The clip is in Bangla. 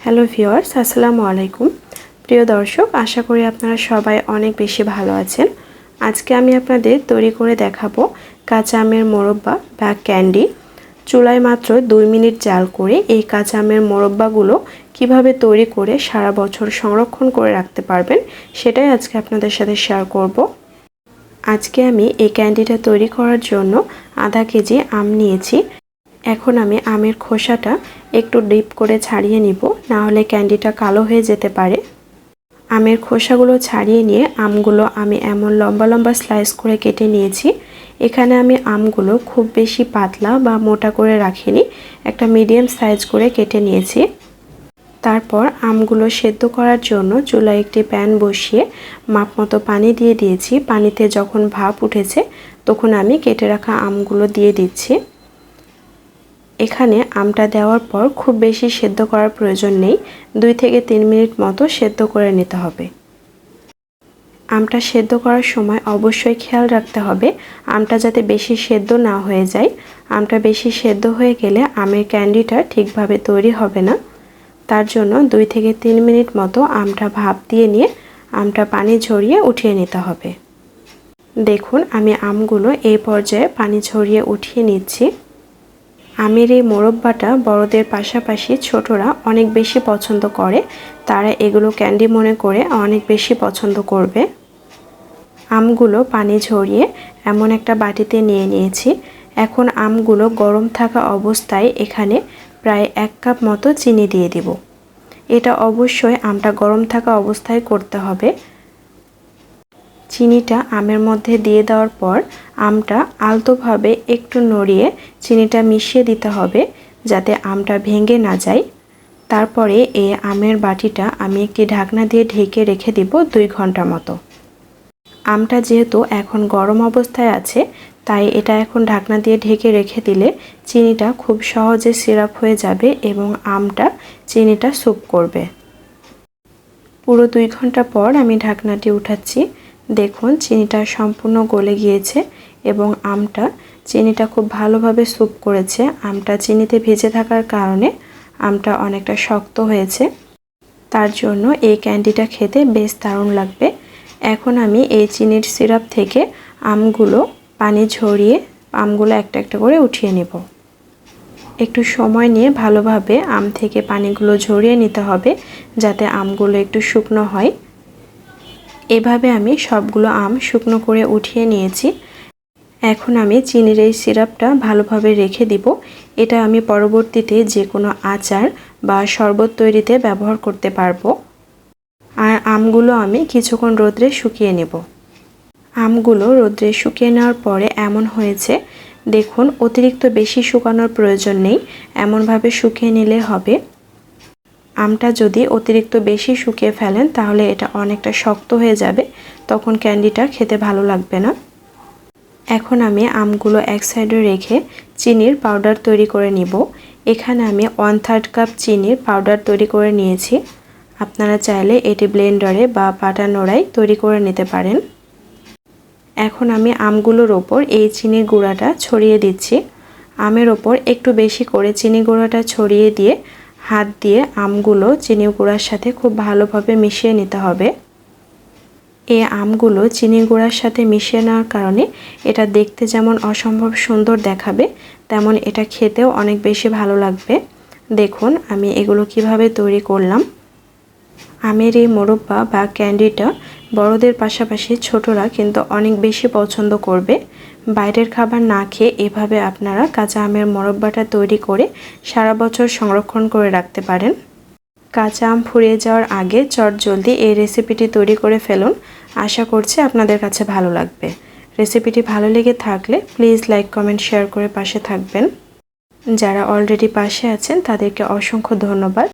হ্যালো ভিউয়ার্স, আসসালামু আলাইকুম। প্রিয় দর্শক, আশা করি আপনারা সবাই অনেক বেশি ভালো আছেন। আজকে আমি আপনাদের তৈরি করে দেখাবো কাঁচা আমের মোরব্বা বা ক্যান্ডি। চুলায় মাত্র 2 মিনিট জাল করে এই কাঁচা আমের মোরব্বাগুলো কিভাবে তৈরি করে সারা বছর সংরক্ষণ করে রাখতে পারবেন সেটাই আজকে আপনাদের সাথে শেয়ার করব। আজকে আমি এই ক্যান্ডিটা তৈরি করার জন্য আধা কেজি আম নিয়েছি। এখন আমি আমের খোসাটা একটু ডিপ করে ছাড়িয়ে নিব, না হলে ক্যান্ডিটা কালো হয়ে যেতে পারে। আমের খোসাগুলো ছাড়িয়ে নিয়ে আমগুলো আমি এমন লম্বা লম্বা স্লাইস করে কেটে নিয়েছি। এখানে আমি আমগুলো খুব বেশি পাতলা বা মোটা করে রাখিনি, একটা মিডিয়াম সাইজ করে কেটে নিয়েছি। তারপর আমগুলো সেদ্ধ করার জন্য চুলায় একটি প্যান বসিয়ে মাপমতো পানি দিয়ে দিয়েছি। পানিতে যখন ভাপ উঠেছে তখন আমি কেটে রাখা আমগুলো দিয়ে দিচ্ছি। এখানে আমটা দেওয়ার পর খুব বেশি সেদ্ধ করার প্রয়োজন নেই, 2 থেকে 3 মিনিট মতো সেদ্ধ করে নিতে হবে। আমটা সেদ্ধ করার সময় অবশ্যই খেয়াল রাখতে হবে আমটা যাতে বেশি সেদ্ধ না হয়ে যায়। আমটা বেশি সেদ্ধ হয়ে গেলে আমের ক্যান্ডিটা ঠিকভাবে তৈরি হবে না। তার জন্য 2 থেকে 3 মিনিট মতো আমটা ভাপ দিয়ে নিয়ে আমটা পানি ঝরিয়ে উঠিয়ে নিতে হবে। দেখুন, আমি আমগুলো এই পর্যায়ে পানি ঝরিয়ে উঠিয়ে নিচ্ছি। আমের এই মোরব্বাটা বড়দের পাশাপাশি ছোটরা অনেক বেশি পছন্দ করে, তারা এগুলো ক্যান্ডি মনে করে অনেক বেশি পছন্দ করবে। আমগুলো পানি ঝরিয়ে এমন একটা বাটিতে নিয়ে নিয়েছি। এখন আমগুলো গরম থাকা অবস্থায় এখানে প্রায় 1 কাপ মতো চিনি দিয়ে দিব। এটা অবশ্যই আমটা গরম থাকা অবস্থায় করতে হবে। চিনিটা আমের মধ্যে দিয়ে দেওয়ার পর আমটা আলতোভাবে একটু নড়িয়ে চিনিটা মিশিয়ে দিতে হবে যাতে আমটা ভেঙে না যায়। তারপরে এই আমের বাটিটা আমি একটি ঢাকনা দিয়ে ঢেকে রেখে দিব 2 ঘন্টা মতো। আমটা যেহেতু এখন গরম অবস্থায় আছে, তাই এটা এখন ঢাকনা দিয়ে ঢেকে রেখে দিলে চিনিটা খুব সহজে সিরাপ হয়ে যাবে এবং আমটা চিনিটা স্যুপ করবে। পুরো 2 ঘন্টা পর আমি ঢাকনাটি উঠাচ্ছি। দেখুন, চিনিটা সম্পূর্ণ গলে গিয়েছে এবং চিনিটা খুব ভালোভাবে স্যুপ করেছে। আমটা চিনিতে ভিজে থাকার কারণে আমটা অনেকটা শক্ত হয়েছে, তার জন্য এই ক্যান্ডিটা খেতে বেশ দারুণ লাগবে। এখন আমি এই চিনির সিরাপ থেকে আমগুলো পানি ঝরিয়ে আমগুলো একটা একটা করে উঠিয়ে নেব। একটু সময় নিয়ে ভালোভাবে আম থেকে পানিগুলো ঝরিয়ে নিতে হবে যাতে আমগুলো একটু শুকনো হয়। এভাবে আমি সবগুলো আম শুকনো করে উঠিয়ে নিয়েছি। এখন আমি চিনির এই সিরাপটা ভালোভাবে রেখে দিব। এটা আমি পরবর্তীতে যে কোনো আচার বা শরবত তৈরিতে ব্যবহার করতে পারবো। আর আমগুলো আমি কিছুক্ষণ রোদ্রে শুকিয়ে নেব। আমগুলো রোদ্রে শুকিয়ে নেওয়ার পরে এমন হয়েছে। দেখুন, অতিরিক্ত বেশি শুকানোর প্রয়োজন নেই, এমনভাবে শুকিয়ে নিলে হবে। আমটা যদি অতিরিক্ত বেশি শুকিয়ে ফেলেন তাহলে এটা অনেকটা শক্ত হয়ে যাবে, তখন ক্যান্ডিটা খেতে ভালো লাগবে না। এখন আমি আমগুলো এক সাইডে রেখে চিনির পাউডার তৈরি করে নিব। এখানে আমি 1/3 কাপ চিনির পাউডার তৈরি করে নিয়েছি। আপনারা চাইলে এটি ব্লেন্ডারে বা পাটা নোড়ায় তৈরি করে নিতে পারেন। এখন আমি আমগুলোর ওপর এই চিনির গুঁড়াটা ছড়িয়ে দিচ্ছি। আমের ওপর একটু বেশি করে চিনি গুঁড়াটা ছড়িয়ে দিয়ে হাত দিয়ে আমগুলো চিনি গুঁড়ার সাথে খুব ভালোভাবে মিশিয়ে নিতে হবে। এই আমগুলো চিনি গুঁড়ার সাথে মিশিয়ে নেওয়ার কারণে এটা দেখতে যেমন অসম্ভব সুন্দর দেখাবে, তেমন এটা খেতেও অনেক বেশি ভালো লাগবে। দেখুন আমি এগুলো কিভাবে তৈরি করলাম। আমের এই মোরব্বা বা ক্যান্ডিটা বড়দের পাশাপাশি ছোটরা কিন্তু অনেক বেশি পছন্দ করবে। বাইরের খাবার না খেয়ে এভাবে আপনারা কাঁচা আমের মোরব্বাটা তৈরি করে সারা বছর সংরক্ষণ করে রাখতে পারেন। কাঁচা আম ফুরিয়ে যাওয়ার আগে চটজলদি এই রেসিপিটি তৈরি করে ফেলুন। আশা করছি আপনাদের কাছে ভালো লাগবে। রেসিপিটি ভালো লেগে থাকলে প্লিজ লাইক, কমেন্ট, শেয়ার করে পাশে থাকবেন। যারা অলরেডি পাশে আছেন তাদেরকে অসংখ্য ধন্যবাদ।